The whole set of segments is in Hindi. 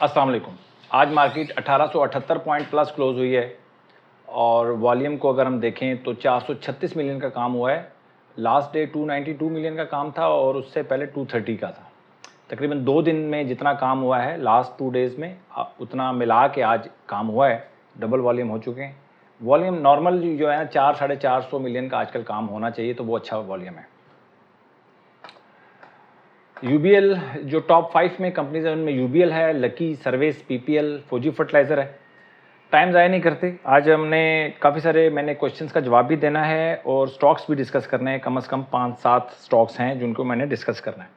अस्सलाम वालेकुम। आज मार्केट 1878 पॉइंट प्लस क्लोज हुई है और वॉल्यूम को अगर हम देखें तो 436 मिलियन का काम हुआ है। लास्ट डे 292 मिलियन का काम था और उससे पहले 230 का था। तकरीबन 2 दिन में जितना काम हुआ है लास्ट 2 डेज़ में उतना मिला के आज काम हुआ है। डबल वॉल्यूम हो चुके हैं। वॉल्यूम नॉर्मल जो है ना 400-450 मिलियन का आजकल काम होना चाहिए, तो वो अच्छा वॉल्यूम है। यूबीएल जो टॉप 5 में कंपनीज है उनमें यूबीएल है, लकी सर्विस, पीपीएल, फौजी फर्टिलाइज़र है। टाइम ज़ाया नहीं करते, आज हमने काफ़ी सारे मैंने क्वेश्चंस का जवाब भी देना है और स्टॉक्स भी डिस्कस करने हैं। कम से कम 5-7 स्टॉक्स हैं जिनको मैंने डिस्कस करना है।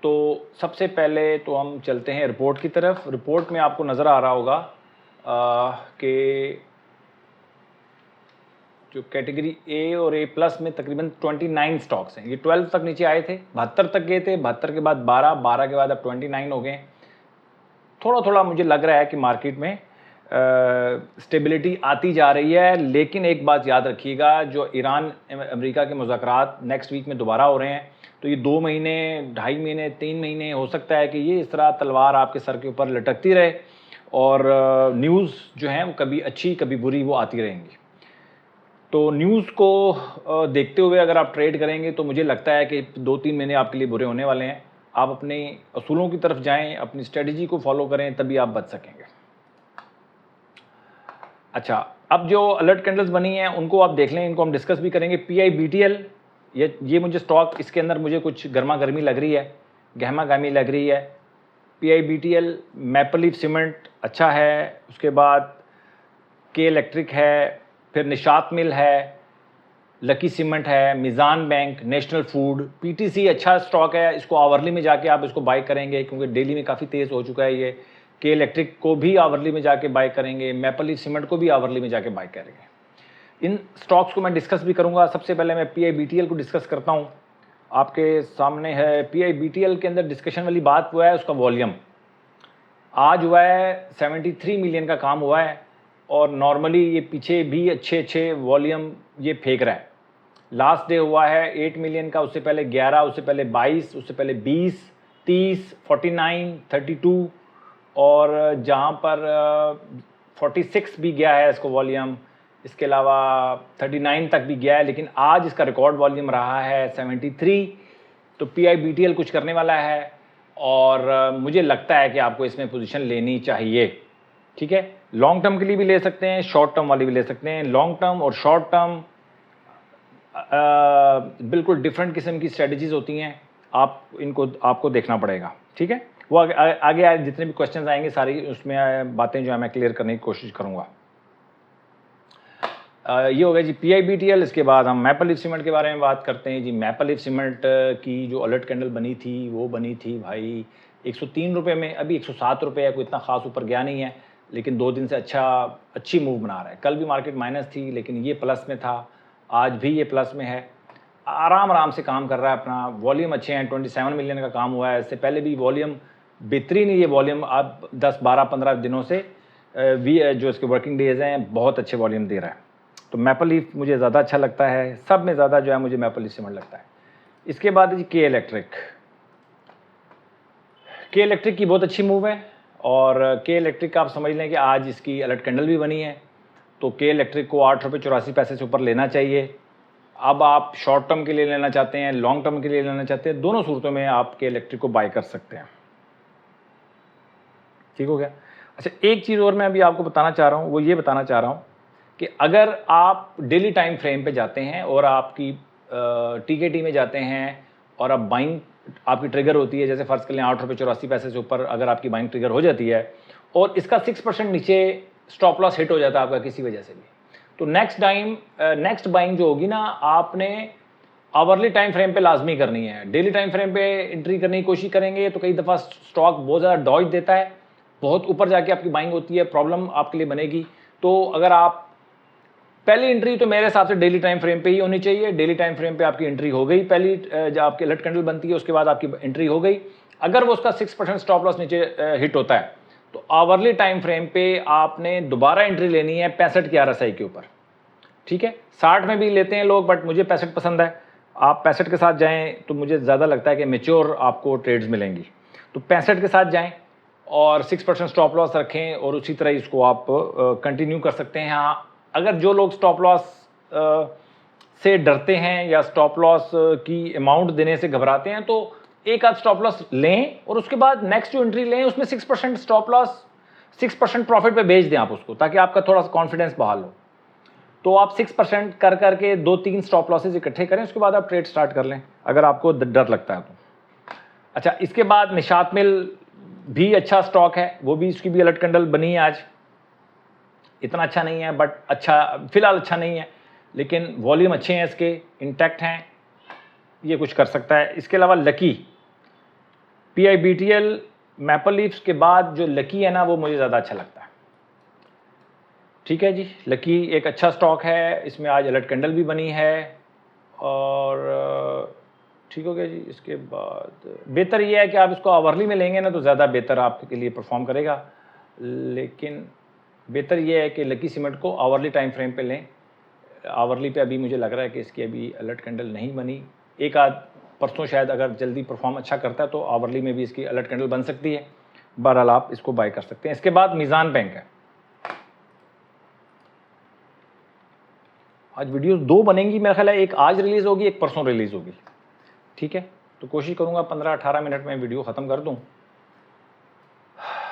तो सबसे पहले तो हम चलते हैं रिपोर्ट की तरफ। रिपोर्ट में आपको नज़र आ रहा होगा कि जो कैटेगरी ए और ए प्लस में तकरीबन 29 स्टॉक्स हैं। ये 12 तक नीचे आए थे, 72 तक गए थे, 72 के बाद 12, 12 के बाद अब 29 हो गए। थोड़ा थोड़ा मुझे लग रहा है कि मार्केट में स्टेबिलिटी आती जा रही है। लेकिन एक बात याद रखिएगा, जो ईरान अमेरिका के मुज़ाकरात नेक्स्ट वीक में दोबारा हो रहे हैं, तो ये 2 महीने, 2.5 महीने, 3 महीने हो सकता है कि ये इस तरह तलवार आपके सर के ऊपर लटकती रहे और न्यूज़ जो हैं वो कभी अच्छी कभी बुरी वो आती रहेंगी। तो न्यूज़ को देखते हुए अगर आप ट्रेड करेंगे तो मुझे लगता है कि 2-3 महीने आपके लिए बुरे होने वाले हैं। आप अपने असूलों की तरफ जाएं, अपनी स्ट्रेटजी को फॉलो करें, तभी आप बच सकेंगे। अच्छा, अब जो अलर्ट कैंडल्स बनी हैं उनको आप देख लें, इनको हम डिस्कस भी करेंगे। PIBTL, ये मुझे स्टॉक, इसके अंदर मुझे कुछ गर्मा गर्मी लग रही है, गहमा गहमी लग रही है। PIBTL, मैपल लीफ सीमेंट अच्छा है, उसके बाद के इलेक्ट्रिक है, फिर निशात मिल है, लकी सीमेंट है, Meezan bank, national food, PTC अच्छा स्टॉक है। इसको आवरली में जाके आप इसको बाय करेंगे क्योंकि डेली में काफ़ी तेज़ हो चुका है ये। के इलेक्ट्रिक को भी आवरली में जाके बाय करेंगे, मैपल लीफ सीमेंट को भी आवरली में जाके बाय करेंगे। इन स्टॉक्स को मैं डिस्कस भी करूंगा। सबसे पहले मैं PIBTL को डिस्कस करता हूं। आपके सामने है PIBTL के अंदर डिस्कशन वाली बात हुआ है उसका वॉल्यूम। आज हुआ है 73 मिलियन का काम हुआ है और नॉर्मली ये पीछे भी अच्छे वॉल्यूम ये फेंक रहा है। लास्ट डे हुआ है 8 मिलियन का, उससे पहले 11, उससे पहले 22, उससे पहले 20, 30, 49, 32 और जहाँ पर 46 भी गया है इसको वॉल्यूम। इसके अलावा 39 तक भी गया है, लेकिन आज इसका रिकॉर्ड वॉल्यूम रहा है 73। तो PIBTL कुछ करने वाला है और मुझे लगता है कि आपको इसमें पोजीशन लेनी चाहिए। ठीक है, लॉन्ग टर्म के लिए भी ले सकते हैं, शॉर्ट टर्म वाली भी ले सकते हैं। लॉन्ग टर्म और शॉर्ट टर्म बिल्कुल डिफरेंट किस्म की स्ट्रेटजीज होती हैं। आपको देखना पड़ेगा। ठीक है, वो आगे जितने भी क्वेश्चंस आएंगे सारी उसमें बातें जो है मैं क्लियर करने की कोशिश करूंगा। ये हो गया जी PIBTL। इसके बाद हम मैपल लीफ सीमेंट के बारे में बात करते हैं जी। मैपल लीफ सीमेंट की जो अलर्ट कैंडल बनी थी वो बनी थी भाई 103 रुपये में। अभी 107 रुपये है, कोई इतना खास ऊपर गया नहीं है, लेकिन 2 दिन से अच्छी मूव बना रहा है। कल भी मार्केट माइनस थी लेकिन ये प्लस में था, आज भी ये प्लस में है। आराम से काम कर रहा है अपना। वॉल्यूम अच्छे हैं, 27 मिलियन का काम हुआ है। इससे पहले भी वॉल्यूम बेहतरीन है। ये वॉल्यूम अब 10, 12, 15 दिनों से जो इसके वर्किंग डेज हैं बहुत अच्छे वॉल्यूम दे रहा है। तो मैपल लीफ मुझे ज़्यादा अच्छा लगता है, सब में ज़्यादा जो है मुझे मैपल लीफ सीमेंट लगता है। इसके बाद जी के इलेक्ट्रिक। के इलेक्ट्रिक की बहुत अच्छी मूव है और के इलेक्ट्रिक का आप समझ लें कि आज इसकी अलर्ट कैंडल भी बनी है। तो के इलेक्ट्रिक को 8.84 रुपये से ऊपर लेना चाहिए। अब आप शॉर्ट टर्म के लिए लेना चाहते हैं, लॉन्ग टर्म के लिए लेना चाहते हैं, दोनों सूरतों में आप के इलेक्ट्रिक को बाय कर सकते हैं। ठीक हो गया। अच्छा, एक चीज़ और मैं अभी आपको बताना चाह रहा हूँ, वो ये बताना चाह रहा हूँ कि अगर आप डेली टाइम फ्रेम पे जाते हैं और आपकी TKT में जाते हैं और अब बाइंग आपकी ट्रिगर होती है, जैसे फ़र्ज़ कर लें 8.84 रुपये से ऊपर अगर आपकी बाइंग ट्रिगर हो जाती है और इसका 6% नीचे स्टॉप लॉस हिट हो जाता है आपका किसी वजह से भी, तो नेक्स्ट बाइंग जो होगी ना, आपने आवरली टाइम फ्रेम पे लाजमी करनी है। डेली टाइम फ्रेम पे एंट्री करने की कोशिश करेंगे तो कई दफ़ा स्टॉक बहुत ज़्यादा डॉज देता है, बहुत ऊपर जाके आपकी बाइंग होती है, प्रॉब्लम आपके लिए बनेगी। तो अगर आप पहली एंट्री तो मेरे हिसाब से डेली टाइम फ्रेम पे ही होनी चाहिए। डेली टाइम फ्रेम पे आपकी एंट्री हो गई, पहली जब आपकी अलर्ट कैंडल बनती है उसके बाद आपकी एंट्री हो गई। अगर वो उसका 6% स्टॉप लॉस नीचे हिट होता है तो आवरली टाइम फ्रेम पे आपने दोबारा एंट्री लेनी है 65 की RSI के ऊपर। ठीक है, 60 में भी लेते हैं लोग, बट मुझे 65 पसंद है। आप 65 के साथ जाएं तो मुझे ज़्यादा लगता है कि मेच्योर आपको ट्रेड्स मिलेंगी। तो 65 के साथ जाएं और 6% स्टॉप लॉस रखें और उसी तरह इसको आप कंटिन्यू कर सकते हैं। हाँ, अगर जो लोग स्टॉप लॉस से डरते हैं या स्टॉप लॉस की अमाउंट देने से घबराते हैं, तो एक आध स्टॉप लॉस लें और उसके बाद नेक्स्ट जो एंट्री लें उसमें 6% स्टॉप लॉस, 6% प्रॉफिट पे बेच दें आप उसको, ताकि आपका थोड़ा सा कॉन्फिडेंस बहाल हो। तो आप 6% कर करके 2-3 स्टॉप लॉसेज इकट्ठे करें, उसके बाद आप ट्रेड स्टार्ट कर लें अगर आपको डर लगता है तो। अच्छा, इसके बाद निशात मिल भी अच्छा स्टॉक है, वो भी, इसकी भी अलर्ट कैंडल बनी है आज। इतना अच्छा नहीं है बट अच्छा, फिलहाल अच्छा नहीं है, लेकिन वॉल्यूम अच्छे हैं इसके, इंटैक्ट हैं, ये कुछ कर सकता है। इसके अलावा लकी, PIBTL, मैपल लीफ्स के बाद जो लकी है ना, वो मुझे ज़्यादा अच्छा लगता है। ठीक है जी, लकी एक अच्छा स्टॉक है, इसमें आज अलर्ट कैंडल भी बनी है और ठीक हो गया जी। इसके बाद बेहतर ये है कि आप इसको आवरली में लेंगे ना तो ज़्यादा बेहतर आपके लिए परफॉर्म करेगा, लेकिन बेहतर ये है कि लकी सीमेंट को आवरली टाइम फ्रेम पे लें। आवरली पे अभी मुझे लग रहा है कि इसकी अभी अलर्ट कैंडल नहीं बनी, एक आध परसों शायद अगर जल्दी परफॉर्म अच्छा करता है तो आवरली में भी इसकी अलर्ट कैंडल बन सकती है। बहरहाल आप इसको बाय कर सकते हैं। इसके बाद मीज़ान बैंक है। आज वीडियोस 2 बनेंगी मेरा ख्याल है, एक आज रिलीज़ होगी, एक परसों रिलीज़ होगी। ठीक है, तो कोशिश करूँगा 15-18 मिनट में वीडियो ख़त्म कर दूँ।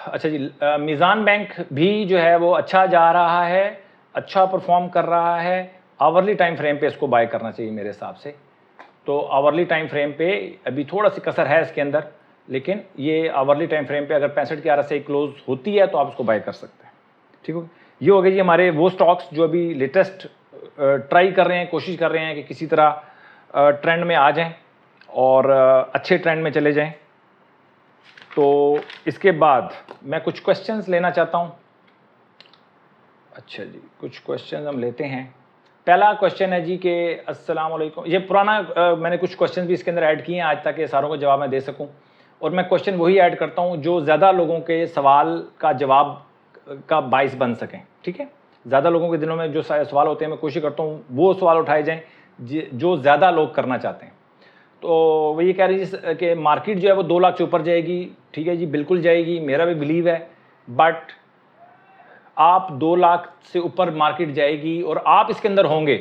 अच्छा जी, मीज़ान बैंक भी जो है वो अच्छा जा रहा है, अच्छा परफॉर्म कर रहा है। आवरली टाइम फ्रेम पे इसको बाय करना चाहिए मेरे हिसाब से। तो आवरली टाइम फ्रेम पे अभी थोड़ा सी कसर है इसके अंदर, लेकिन ये आवरली टाइम फ्रेम पे अगर 65 की RSI क्लोज होती है तो आप इसको बाय कर सकते हैं। ठीक हो, ये हो गए जी हमारे वो स्टॉक्स जो अभी लेटेस्ट ट्राई कर रहे हैं, कोशिश कर रहे हैं कि किसी तरह ट्रेंड में आ जाएं और अच्छे ट्रेंड में चले जाएं। तो इसके बाद मैं कुछ क्वेश्चंस लेना चाहता हूं। अच्छा जी, कुछ क्वेश्चंस हम लेते हैं। पहला क्वेश्चन है जी कि अस्सलाम वालेकुम, ये पुराना मैंने कुछ क्वेश्चन भी इसके अंदर ऐड किए हैं आज, ताकि सारों को जवाब मैं दे सकूं। और मैं क्वेश्चन वही ऐड करता हूं जो ज़्यादा लोगों के सवाल का जवाब का बाइस बन सकें। ठीक है, ज़्यादा लोगों के दिनों में जो सवाल होते हैं मैं कोशिश करता हूँ वो सवाल उठाए जाएँ जो ज़्यादा लोग करना चाहते हैं। तो वो ये कह रही है कि मार्केट जो है वो 2 लाख से ऊपर जाएगी। ठीक है जी, बिल्कुल जाएगी, मेरा भी बिलीव है, बट आप 2 लाख से ऊपर मार्केट जाएगी और आप इसके अंदर होंगे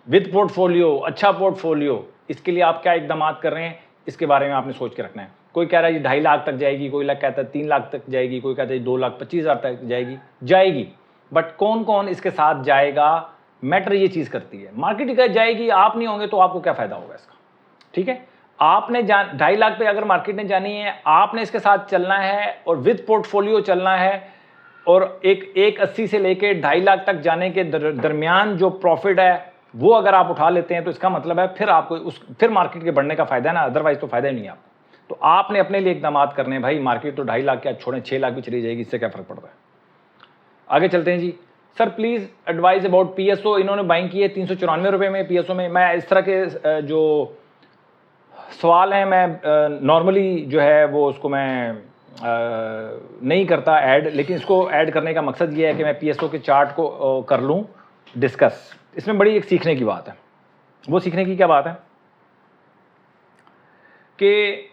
विद पोर्टफोलियो, अच्छा पोर्टफोलियो, इसके लिए आप क्या इकदाम कर रहे हैं, इसके बारे में आपने सोच के रखना है। कोई कह रहा है जी 2.5 लाख तक जाएगी, कोई कहता है 3 लाख तक जाएगी, कोई कहता है 2,25,000 तक जाएगी, बट कौन कौन इसके साथ जाएगा, मैटर ये चीज़ करती है। मार्केट जाएगी, आप नहीं होंगे तो आपको क्या फ़ायदा होगा इसका। ठीक है, आपने 2.5 लाख पे अगर मार्केट ने जानी है, आपने इसके साथ चलना है और विद पोर्टफोलियो चलना है, और एक 1.80 से लेके 2.5 लाख तक जाने के दरमियान जो प्रॉफिट है वो अगर आप उठा लेते हैं तो इसका मतलब है फिर आपको फिर मार्केट के बढ़ने का फायदा है ना, अदरवाइज तो फायदा ही नहीं है आपको। तो आपने अपने लिए इकदाम करने हैं भाई। मार्केट तो 2.5 लाख क्या छोड़ें, 6 लाख भी चली जाएगी, इससे क्या फर्क पड़ता है। आगे चलते हैं जी। Sir please advice about PSO, इन्होंने बाइंग की है 394 रुपये में PSO में। मैं इस तरह के जो सवाल हैं मैं नॉर्मली जो है वो उसको मैं नहीं करता ऐड, लेकिन इसको ऐड करने का मकसद ये है कि मैं PSO के चार्ट को कर लूँ डिस्कस। इसमें बड़ी एक सीखने की बात है। वो सीखने की क्या बात है कि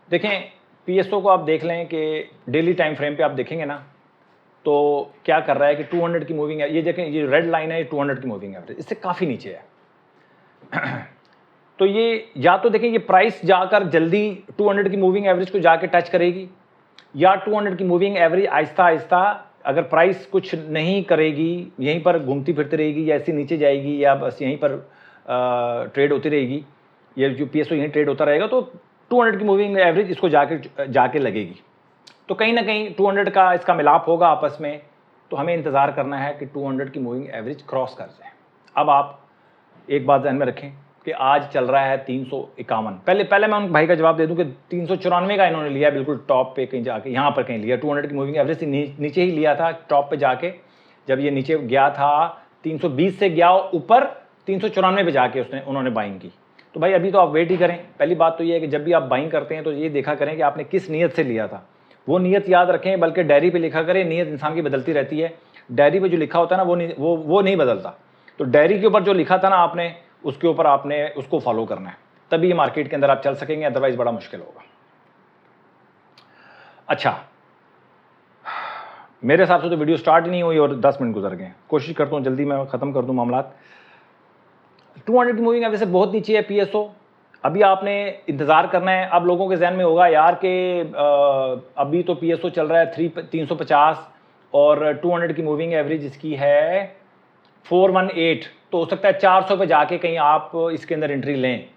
देखें, PSO को आप देख लें कि डेली टाइम फ्रेम पे आप देखेंगे ना तो क्या कर रहा है कि 200 की मूविंग है, ये देखें, ये रेड लाइन है, 200 की मूविंग एवरेज, इससे काफ़ी नीचे है। तो ये या तो देखें ये प्राइस जाकर जल्दी 200 की मूविंग एवरेज को जाके टच करेगी, या 200 की मूविंग एवरेज आहिस्ता आहिस्ता अगर प्राइस कुछ नहीं करेगी, यहीं पर घूमती फिरती रहेगी, या ऐसे नीचे जाएगी, या बस यहीं पर ट्रेड होती रहेगी, ये जो PSO यहीं ट्रेड होता रहेगा, तो 200 की मूविंग एवरेज इसको जाके लगेगी। तो कहीं ना कहीं 200 का इसका मिलाप होगा आपस में, तो हमें इंतज़ार करना है कि 200 की मूविंग एवरेज क्रॉस कर जाए। अब आप एक बात ध्यान में रखें कि आज चल रहा है 351। पहले मैं उन भाई का जवाब दे दूं कि 394 का इन्होंने लिया, बिल्कुल टॉप पे कहीं जाके, यहाँ पर कहीं लिया, 200 की मूविंग एवरेज से नीचे ही लिया था टॉप पे जाके। जब ये नीचे गया था 320 से गया ऊपर 394 पे जाके उन्होंने बाइंग की। तो भाई अभी तो आप वेट ही करें। पहली बात तो ये है कि जब भी आप बाइंग करते हैं तो ये देखा करें कि आपने किस नीयत से लिया था, वो नीयत याद रखें, बल्कि डायरी पे लिखा करें। नीयत इंसान की बदलती रहती है, डायरी पे जो लिखा होता है ना वो नहीं बदलता। तो डायरी के ऊपर जो लिखा था ना आपने, उसके ऊपर आपने उसको फॉलो करना है, तभी ये मार्केट के अंदर आप चल सकेंगे, अदरवाइज बड़ा मुश्किल होगा। अच्छा, मेरे हिसाब से तो वीडियो स्टार्ट ही नहीं हुई और 10 मिनट गुजर गए। कोशिश करता हूँ जल्दी मैं ख़त्म कर दूँ मामला। 200 की मूविंग एवरेज से बहुत नीचे है पीएसओ। अभी आपने इंतज़ार करना है। अब लोगों के जहन में होगा यार कि अभी तो पीएसओ चल रहा है 350 और 200 की मूविंग एवरेज इसकी है 418, तो हो सकता है 400 पे जाके कहीं आप इसके अंदर एंट्री लें।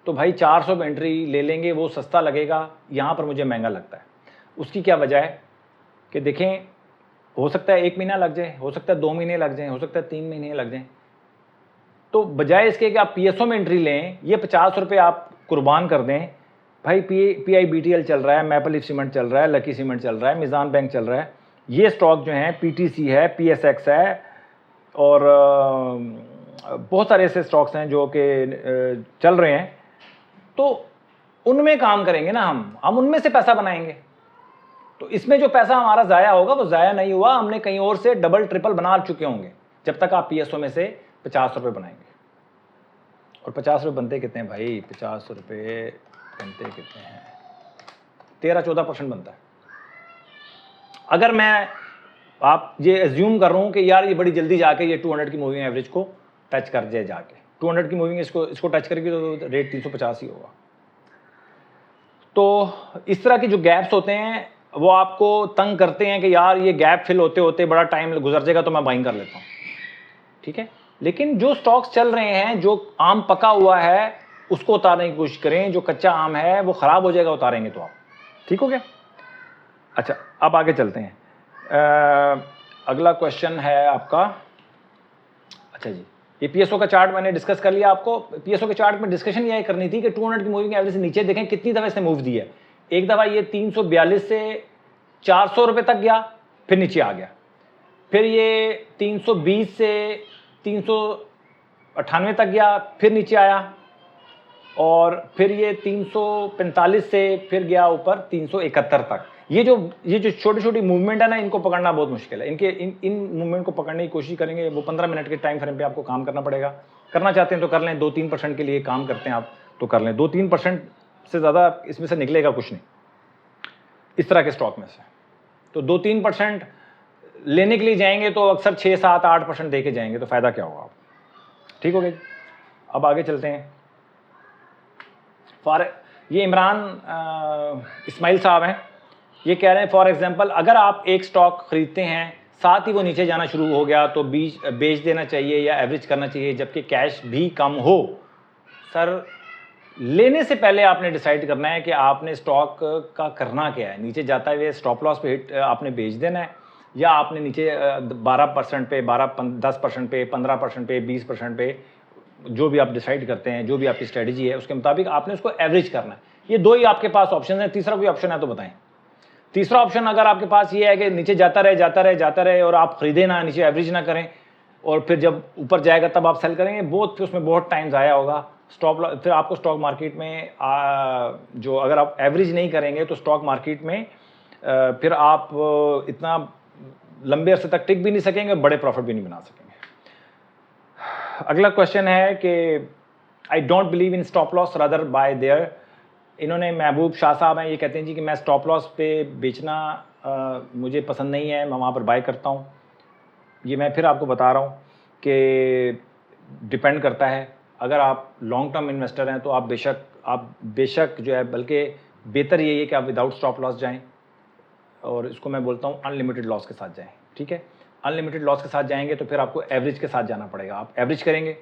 तो भाई 400 पे एंट्री ले लेंगे, वो सस्ता लगेगा, यहाँ पर मुझे महंगा लगता है। उसकी क्या वजह है कि देखें, हो सकता है 1 महीना लग जाए, हो सकता है 2 महीने लग जाएं, हो सकता है 3 महीने लग जाएं। तो बजाय इसके कि आप पीएसओ में एंट्री लें, ये 50 रुपये आप कुर्बान कर दें। भाई PIBTL चल रहा है, मैपल लीफ सीमेंट चल रहा है, लकी सीमेंट चल रहा है, मिज़ान बैंक चल रहा है, ये स्टॉक जो हैं PTC है, PSX है और बहुत सारे ऐसे स्टॉक्स हैं जो कि चल रहे हैं। तो उनमें काम करेंगे ना, हम उनमें से पैसा बनाएंगे। तो इसमें जो पैसा हमारा ज़ाया होगा वो ज़ाया नहीं हुआ, हमने कहीं और से डबल ट्रिपल बना चुके होंगे जब तक आप पीएसओ में से 50 रुपये बनाएंगे। और 50 रुपये बनते कितने हैं भाई? 50 रुपये बनते कितने हैं? 13-14% बनता है। अगर मैं आप ये एज्यूम कर रहा हूँ कि यार ये बड़ी जल्दी जाके ये 200 की मूविंग एवरेज को टच कर जाए, जाके 200 की मूविंग इसको टच करेगी तो रेट 350 ही होगा। तो इस तरह के जो गैप्स होते हैं वो आपको तंग करते हैं कि यार ये गैप फिल होते होते बड़ा टाइम गुजर जाएगा तो मैं बाइंग कर लेता हूँ, ठीक है। लेकिन जो स्टॉक्स चल रहे हैं, जो आम पका हुआ है उसको उतारने की कोशिश करें। जो कच्चा आम है वो ख़राब हो जाएगा उतारेंगे तो आप, ठीक हो गया। अच्छा, अब आगे चलते हैं। अगला क्वेश्चन है आपका। अच्छा जी, ये पीएसओ का चार्ट मैंने डिस्कस कर लिया। आपको पीएसओ के चार्ट में डिस्कशन यही करनी थी कि 200 की मूविंग एवरेज से नीचे देखें कितनी दफ़ा इसने मूव दी है। एक दफ़ा ये 342 से 400 रुपये तक गया, फिर नीचे आ गया। फिर ये 320 से 398 तक गया, फिर नीचे आया। और फिर ये 345 से फिर गया ऊपर 371 तक। ये जो छोटी छोटी मूवमेंट है ना, इनको पकड़ना बहुत मुश्किल है। इन मूवमेंट को पकड़ने की कोशिश करेंगे, वो 15 मिनट के टाइम फ्रेम पे आपको काम करना पड़ेगा। करना चाहते हैं तो कर लें, 2-3% के लिए काम करते हैं आप तो कर लें। 2-3% से ज़्यादा इसमें से निकलेगा कुछ नहीं इस तरह के स्टॉक में से। तो 2-3% लेने के लिए जाएंगे तो अक्सर 6-7-8% दे के जाएंगे, तो फ़ायदा क्या होगा आप, ठीक हो गया। अब आगे चलते हैं। ये इमरान इस्माइल साहब हैं, ये कह रहे हैं फॉर एग्जांपल अगर आप एक स्टॉक खरीदते हैं, साथ ही वो नीचे जाना शुरू हो गया तो बेच देना चाहिए या एवरेज करना चाहिए जबकि कैश भी कम हो। सर, लेने से पहले आपने डिसाइड करना है कि आपने स्टॉक का करना क्या है। नीचे जाता है स्टॉप लॉस पे हिट आपने बेच देना है, या आपने नीचे 12% पे 10% पे 15% पे 20% पे, जो भी आप डिसाइड करते हैं, जो भी आपकी स्ट्रेटजी है उसके मुताबिक आपने उसको एवरेज करना है। ये दो ही आपके पास ऑप्शन है। तीसरा कोई ऑप्शन है तो बताएं। तीसरा ऑप्शन अगर आपके पास ये है कि नीचे जाता रहे और आप खरीदे ना, नीचे एवरेज ना करें और फिर जब ऊपर जाएगा तब आप सेल करेंगे, फिर उसमें बहुत टाइम ज़ाया होगा। फिर आपको स्टॉक मार्केट में जो अगर आप एवरेज नहीं करेंगे तो स्टॉक मार्केट में फिर आप इतना लंबे अरसे तक टिक भी नहीं सकेंगे, बड़े प्रॉफिट भी नहीं बना सकेंगे। अगला क्वेश्चन है कि I don't believe in stop loss rather bye there. इन्होंने महबूब शाह साहब हैं, ये कहते हैं जी कि मैं स्टॉप लॉस पे बेचना मुझे पसंद नहीं है, मैं वहाँ पर बाय करता हूँ। ये मैं फिर आपको बता रहा हूँ कि डिपेंड करता है। अगर आप लॉन्ग टर्म इन्वेस्टर हैं तो आप बेशक जो है, बल्कि बेहतर यही है कि आप विदाउट स्टॉप लॉस जाएँ, और इसको मैं बोलता हूँ अनलिमिटेड लॉस के साथ जाएँ, ठीक है। अनलिमिटेड लॉस के साथ जाएंगे तो फिर आपको एवरेज के साथ जाना पड़ेगा। आप एवरेज करेंगे,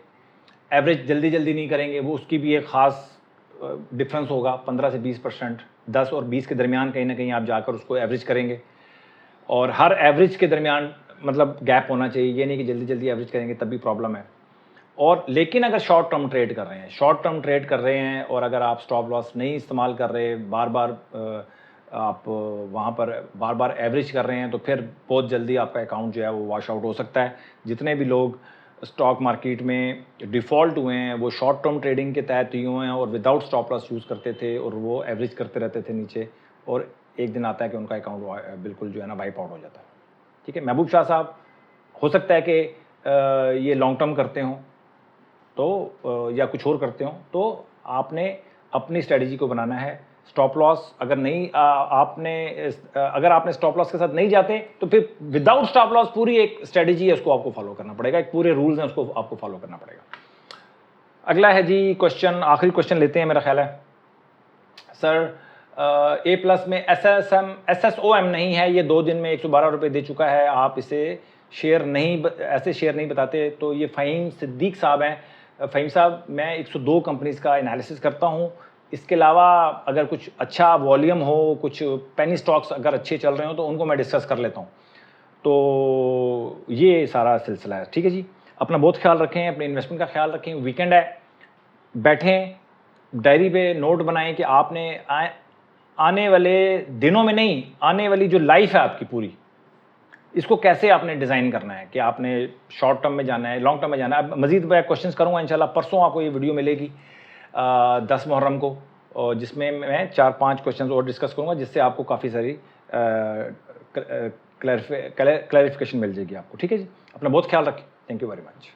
एवरेज जल्दी नहीं करेंगे, वो उसकी भी एक ख़ास डिफरेंस होगा 15 से 20%, 10 और 20 के दरमियान कहीं ना कहीं आप जाकर उसको एवरेज करेंगे। और हर एवरेज के दरमियान मतलब गैप होना चाहिए, ये नहीं कि जल्दी एवरेज करेंगे तब भी प्रॉब्लम है। और लेकिन अगर शॉर्ट टर्म ट्रेड कर रहे हैं और अगर आप स्टॉप लॉस नहीं इस्तेमाल कर रहे, बार बार आप वहाँ पर बार बार एवरेज कर रहे हैं, तो फिर बहुत जल्दी आपका अकाउंट जो है वो वॉश आउट हो सकता है। जितने भी लोग स्टॉक मार्केट में डिफ़ॉल्ट हुए हैं वो शॉर्ट टर्म ट्रेडिंग के तहत ही हुए हैं और विदाउट स्टॉप लॉस यूज़ करते थे और वो एवरेज करते रहते थे नीचे, और एक दिन आता है कि उनका अकाउंट बिल्कुल जो है ना वाइप आउट हो जाता है, ठीक है। महबूब शाह साहब, हो सकता है कि ये लॉन्ग टर्म करते हों तो या कुछ और करते हों, तो आपने अपनी स्ट्रेटजी को बनाना है। स्टॉप लॉस अगर नहीं अगर आपने स्टॉप लॉस के साथ नहीं जाते तो फिर विदाउट स्टॉप लॉस पूरी एक स्ट्रेटेजी है, उसको आपको फॉलो करना पड़ेगा, एक पूरे रूल्स हैं उसको आपको फॉलो करना पड़ेगा। अगला है जी क्वेश्चन, आखिरी क्वेश्चन लेते हैं मेरा ख्याल है। सर ए प्लस में SSOM नहीं है, ये 2 दिन में 112 रुपये दे चुका है, आप इसे ऐसे शेयर नहीं बताते। तो ये फ़हीम सिद्दीक साहब हैं। फ़हीम साहब, मैं 102 कंपनीज़ का एनालिसिस करता हूँ, इसके अलावा अगर कुछ अच्छा वॉल्यूम हो, कुछ पेनी स्टॉक्स अगर अच्छे चल रहे हो तो उनको मैं डिस्कस कर लेता हूँ। तो ये सारा सिलसिला है, ठीक है जी। अपना बहुत ख्याल रखें, अपने इन्वेस्टमेंट का ख्याल रखें। वीकेंड है, बैठें, डायरी पे नोट बनाएं कि आपने आने वाले दिनों में नहीं, आने वाली जो लाइफ है आपकी पूरी, इसको कैसे आपने डिज़ाइन करना है कि आपने शॉर्ट टर्म में जाना है, लॉन्ग टर्म में जाना है। अब मज़ीद मैं क्वेश्चंस करूँगा इंशाल्लाह, परसों आपको ये वीडियो मिलेगी 10 मुहर्रम को, और जिसमें मैं 4-5 क्वेश्चंस और डिस्कस करूँगा, जिससे आपको काफ़ी सारी क्लैरिफिकेशन मिल जाएगी आपको, ठीक है जी। अपना बहुत ख्याल रखें। Thank you very much.